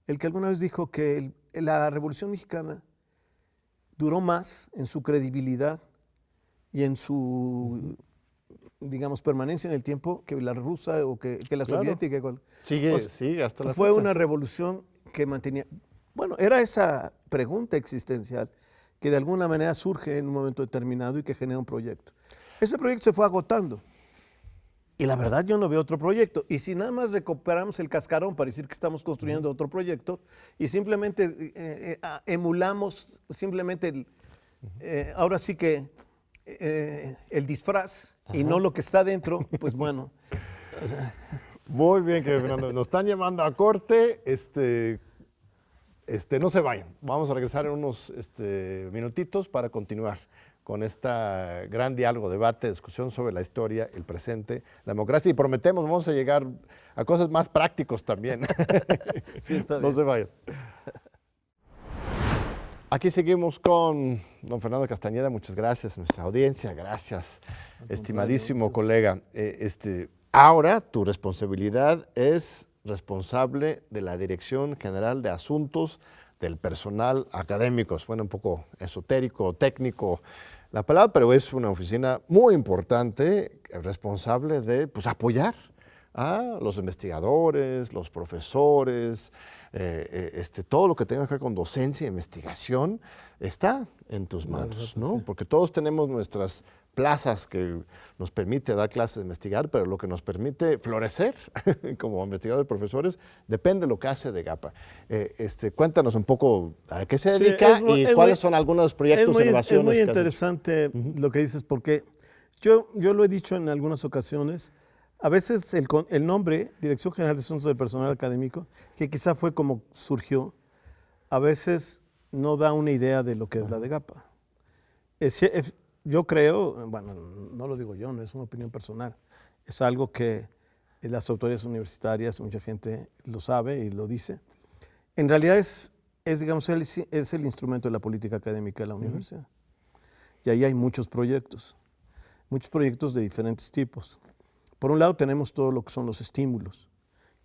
el que alguna vez dijo que la Revolución Mexicana duró más en su credibilidad y en su, digamos, permanencia en el tiempo que la rusa o que la soviética. Sigue hasta la fecha. Fue una revolución que mantenía, bueno, era esa pregunta existencial que de alguna manera surge en un momento determinado y que genera un proyecto. Ese proyecto se fue agotando y la verdad yo no veo otro proyecto. Y si nada más recuperamos el cascarón para decir que estamos construyendo otro proyecto y simplemente emulamos simplemente ahora sí que el disfraz y no lo que está dentro, pues bueno. O sea, muy bien, querido Fernando. Nos están llamando a corte. No se vayan. Vamos a regresar en unos minutitos para continuar con esta gran diálogo, debate, discusión sobre la historia, el presente, la democracia. Y prometemos, vamos a llegar a cosas más prácticos también. Sí, está bien. No se vayan. Aquí seguimos con don Fernando Castañeda. Muchas gracias, nuestra audiencia. Gracias, estimadísimo colega. Ahora tu responsabilidad es responsable de la Dirección General de Asuntos del Personal Académico. Suena un poco esotérico, técnico la palabra, pero es una oficina muy importante, responsable de apoyar a los investigadores, los profesores, todo lo que tenga que ver con docencia e investigación está en tus manos, ¿no? Sí. Porque todos tenemos nuestras plazas que nos permite dar clases de investigar, pero lo que nos permite florecer como investigadores y profesores depende de lo que hace DEGAPA. Cuéntanos un poco a qué se dedica y cuáles son algunos proyectos de innovación. Es muy interesante lo que dices, porque yo lo he dicho en algunas ocasiones. A veces el nombre, Dirección General de Asuntos del Personal Académico, que quizá fue como surgió, a veces no da una idea de lo que es la DEGAPA. Yo creo, bueno, no lo digo yo, no es una opinión personal, es algo que las autoridades universitarias, mucha gente lo sabe y lo dice. En realidad digamos, es el instrumento de la política académica de la universidad. Y ahí hay muchos proyectos de diferentes tipos. Por un lado tenemos todo lo que son los estímulos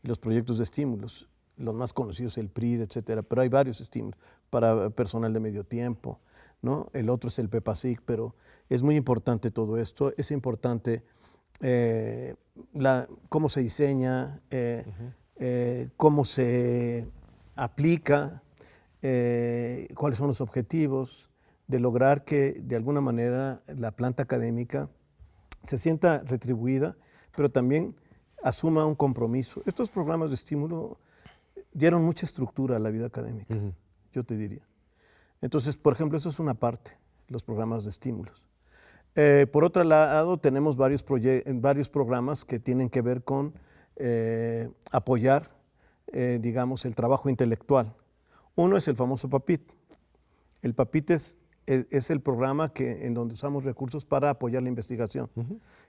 y los proyectos de estímulos, los más conocidos, el PRID, etcétera, pero hay varios estímulos para personal de medio tiempo, ¿no? El otro es el PEPASIC, pero es muy importante todo esto, es importante cómo se diseña, cómo se aplica, cuáles son los objetivos de lograr que de alguna manera la planta académica se sienta retribuida, pero también asuma un compromiso. Estos programas de estímulo dieron mucha estructura a la vida académica, yo te diría. Entonces, por ejemplo, eso es una parte, los programas de estímulos. Por otro lado, tenemos varios programas que tienen que ver con apoyar, digamos, el trabajo intelectual. Uno es el famoso PAPIT. El PAPIT es el programa en donde usamos recursos para apoyar la investigación.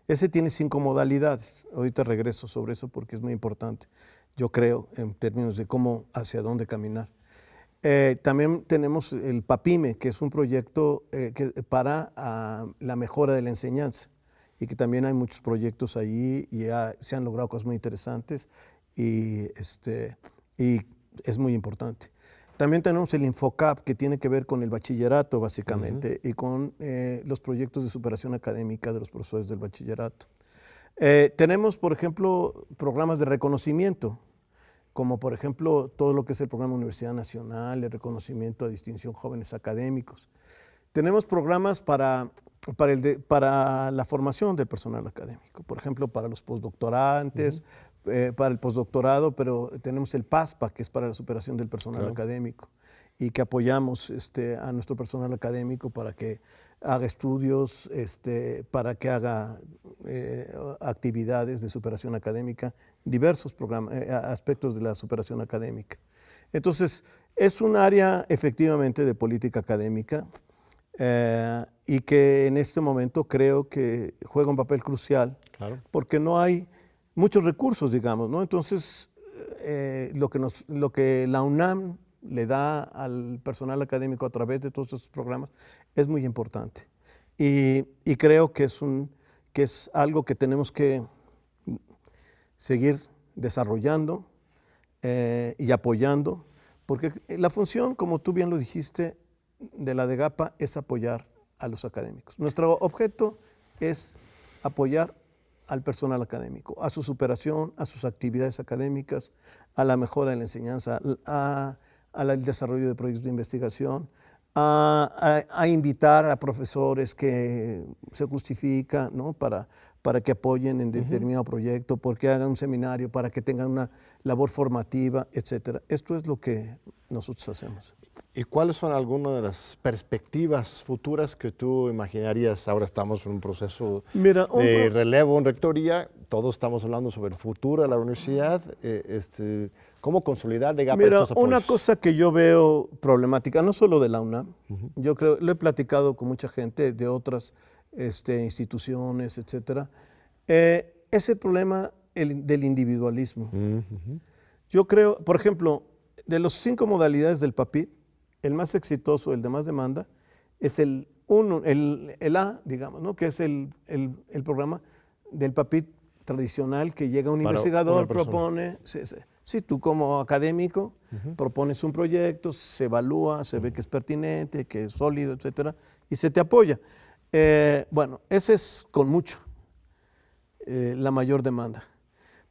Ese tiene 5 modalidades. Ahorita regreso sobre eso porque es muy importante, yo creo, en términos de hacia dónde caminar. También tenemos el PAPIME, que es un proyecto para la mejora de la enseñanza y que también hay muchos proyectos allí y se han logrado cosas muy interesantes y es muy importante. También tenemos el Infocap, que tiene que ver con el bachillerato, básicamente, y con los proyectos de superación académica de los profesores del bachillerato. Tenemos, por ejemplo, programas de reconocimiento, como por ejemplo todo lo que es el programa Universidad Nacional, el reconocimiento a distinción jóvenes académicos. Tenemos programas para la formación del personal académico, por ejemplo, para los postdoctorantes, para el postdoctorado, pero tenemos el PASPA, que es para la superación del personal académico, y que apoyamos a nuestro personal académico para que haga estudios, para que haga actividades de superación académica, diversos aspectos de la superación académica. Entonces, es un área efectivamente de política académica y que en este momento creo que juega un papel crucial, porque no hay muchos recursos, digamos, ¿no? Entonces, lo que la UNAM le da al personal académico a través de todos estos programas es muy importante. Y creo que es algo que tenemos que seguir desarrollando y apoyando, porque la función, como tú bien lo dijiste, de la DEGAPA es apoyar a los académicos. Nuestro objeto es apoyar al personal académico, a su superación, a sus actividades académicas, a la mejora de la enseñanza, al desarrollo de proyectos de investigación, a invitar a profesores que se justifica, ¿no? para que apoyen en determinado proyecto, porque hagan un seminario, para que tengan una labor formativa, etc. Esto es lo que nosotros hacemos. ¿Y cuáles son algunas de las perspectivas futuras que tú imaginarías? Ahora estamos en un proceso de relevo en rectoría, todos estamos hablando sobre el futuro de la universidad. ¿Cómo consolidar estos apoyos? Una cosa que yo veo problemática, no solo de la UNAM, yo creo, lo he platicado con mucha gente de otras instituciones, etcétera, es el problema del individualismo. Yo creo, por ejemplo, de los 5 modalidades del PAPIT, el más exitoso, el de más demanda, es el A, digamos, ¿no? Que es el programa del PAPIT tradicional que llega un Para investigador, una persona. propone, sí, tú como académico propones un proyecto, se evalúa, se ve que es pertinente, que es sólido, etcétera, y se te apoya. Bueno, ese es con mucho la mayor demanda.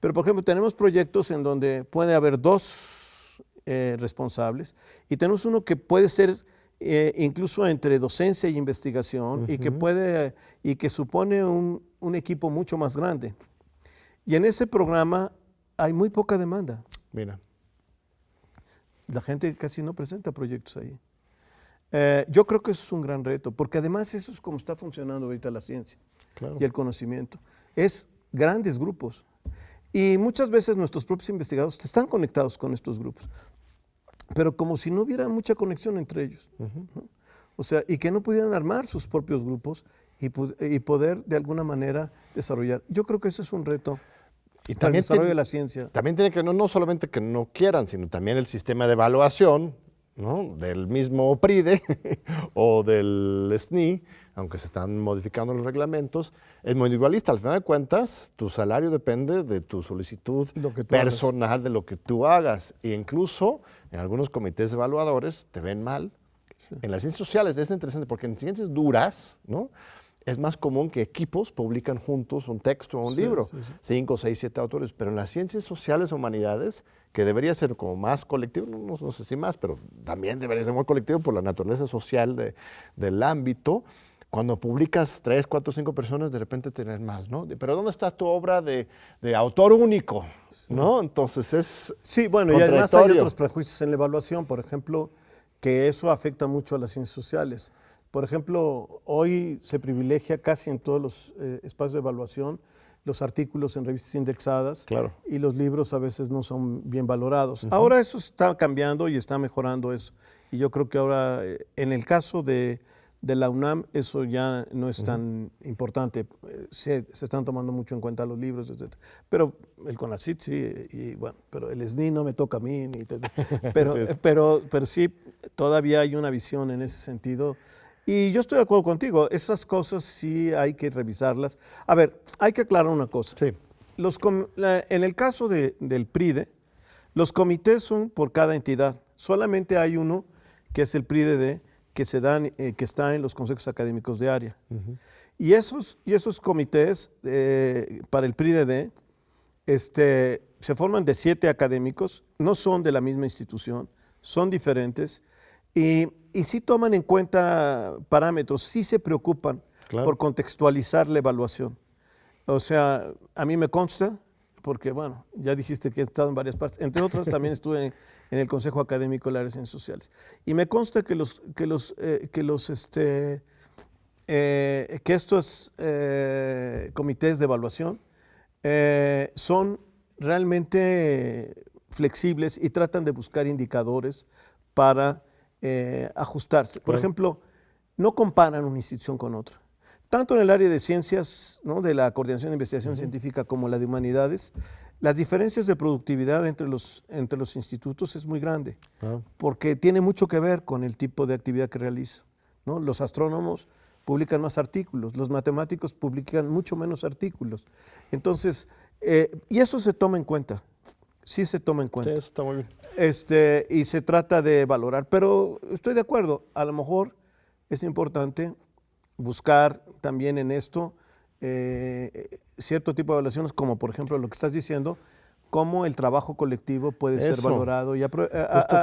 Pero, por ejemplo, tenemos proyectos en donde puede haber dos responsables y tenemos uno que puede ser incluso entre docencia y investigación y que supone un equipo mucho más grande. Y en ese programa hay muy poca demanda. Mira. La gente casi no presenta proyectos ahí. Yo creo que eso es un gran reto, porque además eso es como está funcionando ahorita la ciencia Claro. y el conocimiento. Es grandes grupos. Y muchas veces nuestros propios investigadores están conectados con estos grupos, pero como si no hubiera mucha conexión entre ellos, ¿no? O sea, y que no pudieran armar sus propios grupos y poder de alguna manera desarrollar. Yo creo que ese es un reto Y para el también desarrollo de la ciencia. También tiene que no solamente que no quieran, sino también el sistema de evaluación, ¿no? Del mismo PRIDE o del SNI, aunque se están modificando los reglamentos, es muy individualista. Al final de cuentas, tu salario depende de tu solicitud Lo que tú personal, de lo que tú hagas. E incluso en algunos comités evaluadores te ven mal. En las ciencias sociales es interesante porque en ciencias duras, ¿no? Es más común que equipos publican juntos un texto o un libro, 5, 6, 7 autores, pero en las ciencias sociales o humanidades, que debería ser como más colectivo, no sé si más, pero también debería ser muy colectivo por la naturaleza social del ámbito, cuando publicas 3, 4, 5 personas, de repente te ven mal, ¿no? Pero ¿dónde está tu obra de autor único? ¿No? Entonces es Sí, bueno, y además hay contradictorio. otros prejuicios en la evaluación, por ejemplo, que eso afecta mucho a las ciencias sociales. Por ejemplo, hoy se privilegia casi en todos los espacios de evaluación los artículos en revistas indexadas, Claro. y los libros a veces no son bien valorados. Ahora eso está cambiando y está mejorando eso. Y yo creo que ahora, en el caso de la UNAM, eso ya no es tan importante. Se están tomando mucho en cuenta los libros, etc. Pero el CONACYT sí, y bueno, pero el SNI no me toca a mí. Pero sí, todavía hay una visión en ese sentido. Y yo estoy de acuerdo contigo, esas cosas sí hay que revisarlas. A ver, hay que aclarar una cosa. Sí. En el caso del PRIDE, los comités son por cada entidad. Solamente hay uno, que es el PRIDE, que está en los consejos académicos de área. Y esos comités para el PRIDE se forman de 7 académicos, no son de la misma institución, son diferentes. Y sí toman en cuenta parámetros, sí se preocupan por contextualizar la evaluación. O sea, a mí me consta, porque bueno, ya dijiste que he estado en varias partes, entre otras también estuve en el Consejo Académico del Área de Ciencias Sociales. Y me consta que estos comités de evaluación son realmente flexibles y tratan de buscar indicadores para ajustarse. Por ejemplo, no comparan una institución con otra. Tanto en el área de ciencias, ¿no?, de la coordinación de investigación científica, como la de humanidades, las diferencias de productividad entre los institutos es muy grande, porque tiene mucho que ver con el tipo de actividad que realiza, ¿no? Los astrónomos publican más artículos, los matemáticos publican mucho menos artículos. Entonces, y eso se toma en cuenta. Sí se toma en cuenta. Sí, eso está muy bien. Y se trata de valorar, pero estoy de acuerdo, a lo mejor es importante buscar también en esto cierto tipo de evaluaciones, como por ejemplo lo que estás diciendo, cómo el trabajo colectivo puede ser valorado. Justo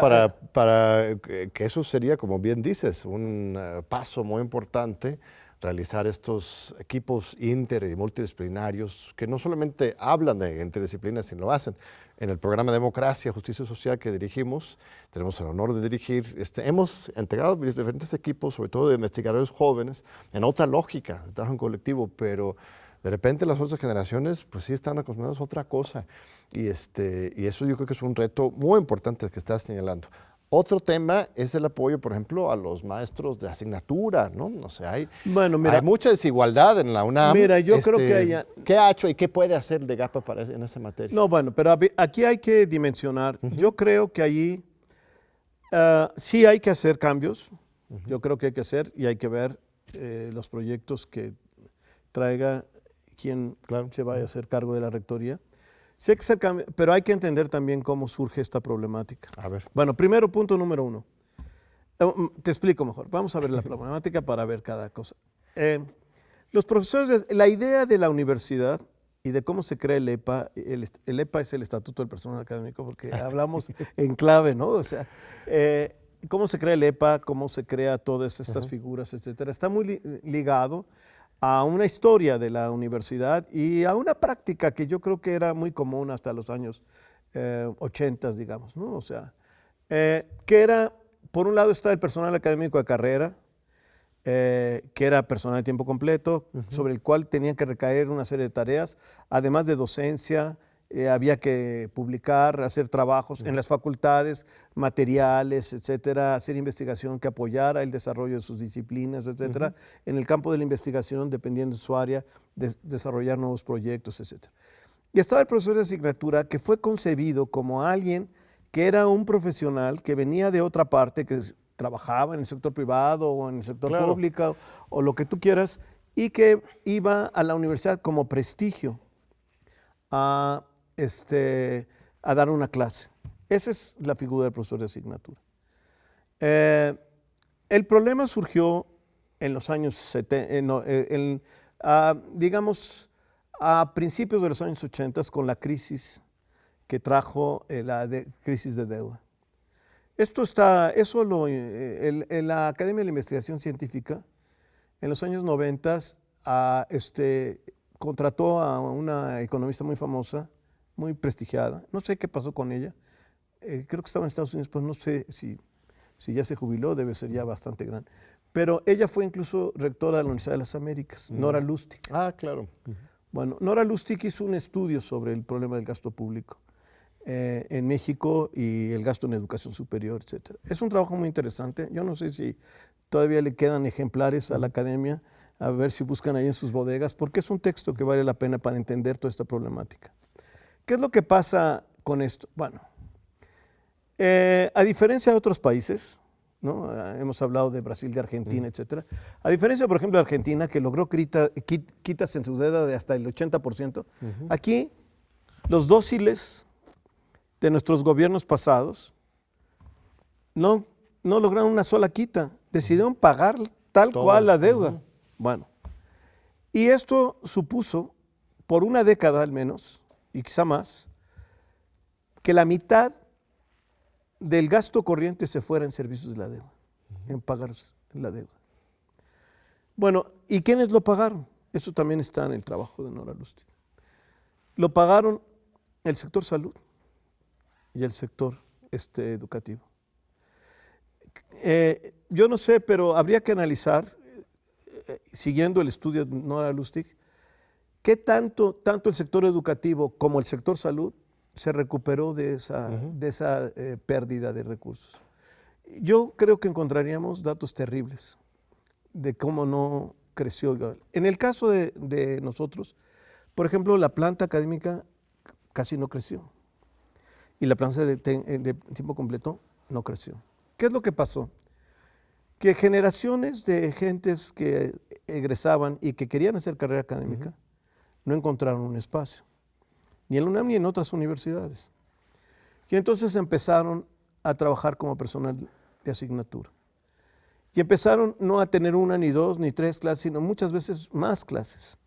para que eso sería, como bien dices, un paso muy importante, realizar estos equipos inter y multidisciplinarios que no solamente hablan de interdisciplinas, sino lo hacen. En el programa Democracia, Justicia Social que dirigimos, tenemos el honor de dirigir, hemos integrado diferentes equipos, sobre todo de investigadores jóvenes, en otra lógica de trabajo en colectivo, pero de repente las otras generaciones pues sí están acostumbradas a otra cosa, y eso yo creo que es un reto muy importante que estás señalando. Otro tema es el apoyo, por ejemplo, a los maestros de asignatura, ¿no? O sea, hay mucha desigualdad en la UNAM. Mira, yo creo que ¿qué ha hecho y qué puede hacer de GAPA en esa materia? No, bueno, pero aquí hay que dimensionar. Yo creo que allí sí hay que hacer cambios. Yo creo que hay que hacer y hay que ver los proyectos que traiga quién Claro. se vaya a hacer cargo de la rectoría. Sí hay que hacer pero hay que entender también cómo surge esta problemática. A ver. Bueno, primero, punto número 1. Te explico mejor. Vamos a ver la problemática para ver cada cosa. Los profesores, la idea de la universidad y de cómo se crea el EPA, el EPA es el Estatuto del Personal Académico, porque hablamos en clave, ¿no? O sea, cómo se crea el EPA, cómo se crea todas estas figuras, etcétera, está muy ligado a una historia de la universidad y a una práctica que yo creo que era muy común hasta los años 80, digamos, ¿no? O sea, que era, por un lado está el personal académico de carrera, que era personal de tiempo completo, sobre el cual tenían que recaer una serie de tareas, además de docencia, había que publicar, hacer trabajos en las facultades, materiales, etcétera, hacer investigación que apoyara el desarrollo de sus disciplinas, etcétera. En el campo de la investigación, dependiendo de su área, desarrollar nuevos proyectos, etcétera. Y estaba el profesor de asignatura que fue concebido como alguien que era un profesional que venía de otra parte, que trabajaba en el sector privado o en el sector público o lo que tú quieras, y que iba a la universidad como prestigio a dar una clase. Esa es la figura del profesor de asignatura. El problema surgió en los años 70, digamos, a principios de los años 80 con la crisis que trajo la crisis de deuda. La Academia de la Investigación Científica en los años 90 contrató a una economista muy famosa, muy prestigiada. No sé qué pasó con ella. Creo que estaba en Estados Unidos, pues no sé si ya se jubiló, debe ser ya bastante grande. Pero ella fue incluso rectora de la Universidad de las Américas, Nora Lustig. Ah, claro. Bueno, Nora Lustig hizo un estudio sobre el problema del gasto público en México y el gasto en educación superior, etc. Es un trabajo muy interesante. Yo no sé si todavía le quedan ejemplares a la academia, a ver si buscan ahí en sus bodegas, porque es un texto que vale la pena para entender toda esta problemática. ¿Qué es lo que pasa con esto? Bueno, a diferencia de otros países, ¿no? Hemos hablado de Brasil, de Argentina, etcétera. A diferencia, por ejemplo, de Argentina, que logró quitas en su deuda de hasta el 80%, aquí los dóciles de nuestros gobiernos pasados no lograron una sola quita, decidieron pagar tal cual la deuda. Bueno, y esto supuso, por una década al menos, y quizá más, que la mitad del gasto corriente se fuera en servicios de la deuda, en pagar la deuda. Bueno, ¿y quiénes lo pagaron? Eso también está en el trabajo de Nora Lustig. Lo pagaron el sector salud y el sector educativo. Yo no sé, pero habría que analizar, siguiendo el estudio de Nora Lustig, qué tanto el sector educativo como el sector salud se recuperó de esa pérdida de recursos. Yo creo que encontraríamos datos terribles de cómo no creció. En el caso de nosotros, por ejemplo, la planta académica casi no creció y la planta de tiempo completo no creció. ¿Qué es lo que pasó? Que generaciones de gentes que egresaban y que querían hacer carrera académica no encontraron un espacio, ni en la UNAM ni en otras universidades. Y entonces empezaron a trabajar como personal de asignatura. Y empezaron no a tener una, ni dos, ni tres clases, sino muchas veces más clases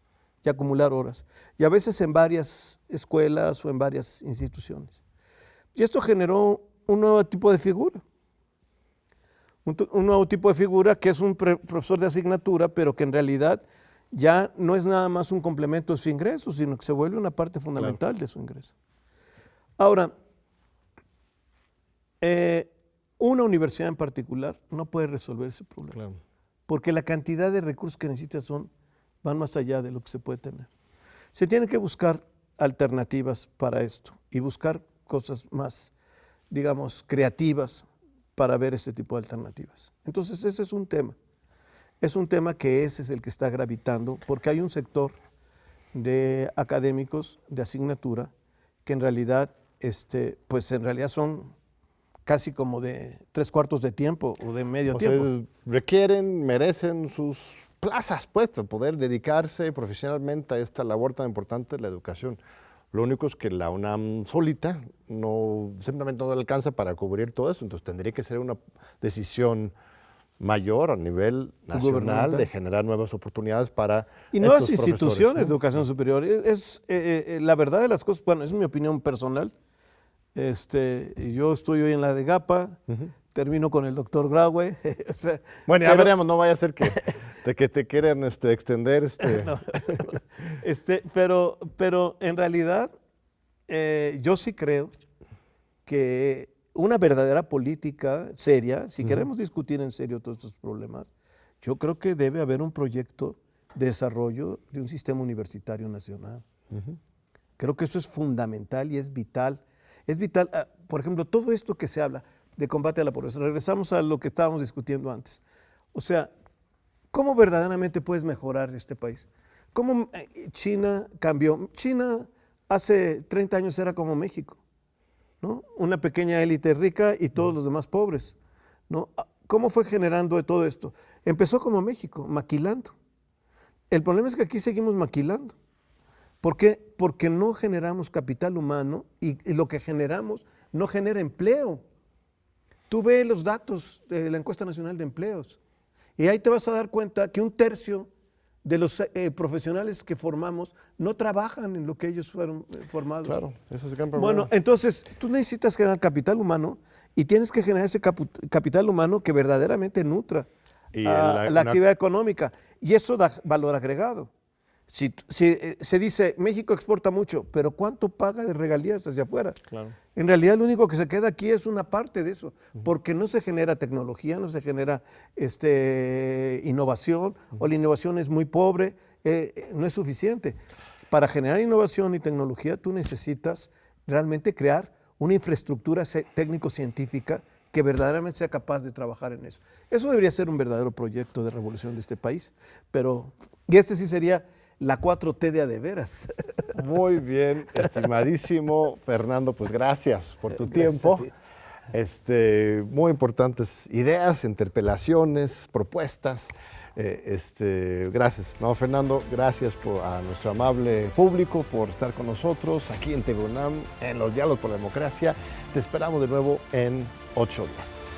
y acumular horas. Y a veces en varias escuelas o en varias instituciones. Y esto generó un nuevo tipo de figura. Un nuevo tipo de figura que es un profesor de asignatura, pero que en realidad ya no es nada más un complemento de su ingreso, sino que se vuelve una parte fundamental de su ingreso. Ahora, una universidad en particular no puede resolver ese problema, porque la cantidad de recursos que necesita van más allá de lo que se puede tener. Se tiene que buscar alternativas para esto y buscar cosas más, digamos, creativas para ver este tipo de alternativas. Entonces, ese es un tema. Es un tema que ese es el que está gravitando, porque hay un sector de académicos de asignatura que en realidad, pues en realidad son casi como de 3/4 de tiempo o de medio tiempo. Requieren, merecen sus plazas, pues, de poder dedicarse profesionalmente a esta labor tan importante de la educación. Lo único es que la UNAM solita simplemente no le alcanza para cubrir todo eso, entonces tendría que ser una decisión mayor a nivel nacional de generar nuevas oportunidades para y nuevas estos instituciones profesores, de educación superior. La verdad de las cosas, bueno, es mi opinión personal. Yo estoy hoy en la de GAPA, termino con el doctor Graue. O sea, bueno, ya veremos, no vaya a ser que te quieran extender. No, pero en realidad yo sí creo que una verdadera política seria, si queremos discutir en serio todos estos problemas, yo creo que debe haber un proyecto de desarrollo de un sistema universitario nacional. Creo que eso es fundamental y es vital. Es vital, por ejemplo, todo esto que se habla de combate a la pobreza. Regresamos a lo que estábamos discutiendo antes. O sea, ¿cómo verdaderamente puedes mejorar este país? ¿Cómo China cambió? China hace 30 años era como México, ¿no? Una pequeña élite rica y todos los demás pobres, ¿no? ¿Cómo fue generando todo esto? Empezó como México, maquilando. El problema es que aquí seguimos maquilando. ¿Por qué? Porque no generamos capital humano y lo que generamos no genera empleo. Tú ves los datos de la Encuesta Nacional de Empleos y ahí te vas a dar cuenta que 1/3 de los profesionales que formamos no trabajan en lo que ellos fueron formados. Claro, eso es el gran problema. Bueno, entonces tú necesitas generar capital humano y tienes que generar ese capital humano que verdaderamente nutra la actividad económica y eso da valor agregado. Si se dice México exporta mucho, pero ¿cuánto paga de regalías hacia afuera? Claro. En realidad lo único que se queda aquí es una parte de eso, porque no se genera tecnología, no se genera innovación, o la innovación es muy pobre, no es suficiente. Para generar innovación y tecnología tú necesitas realmente crear una infraestructura técnico-científica que verdaderamente sea capaz de trabajar en eso. Eso debería ser un verdadero proyecto de revolución de este país, y este sí sería la 4T de veras. Muy bien, estimadísimo Fernando, pues gracias por tu tiempo. Muy importantes ideas, interpelaciones, propuestas. Gracias, Fernando, gracias a nuestro amable público por estar con nosotros aquí en TV UNAM, en los Diálogos por la Democracia. Te esperamos de nuevo en 8 días.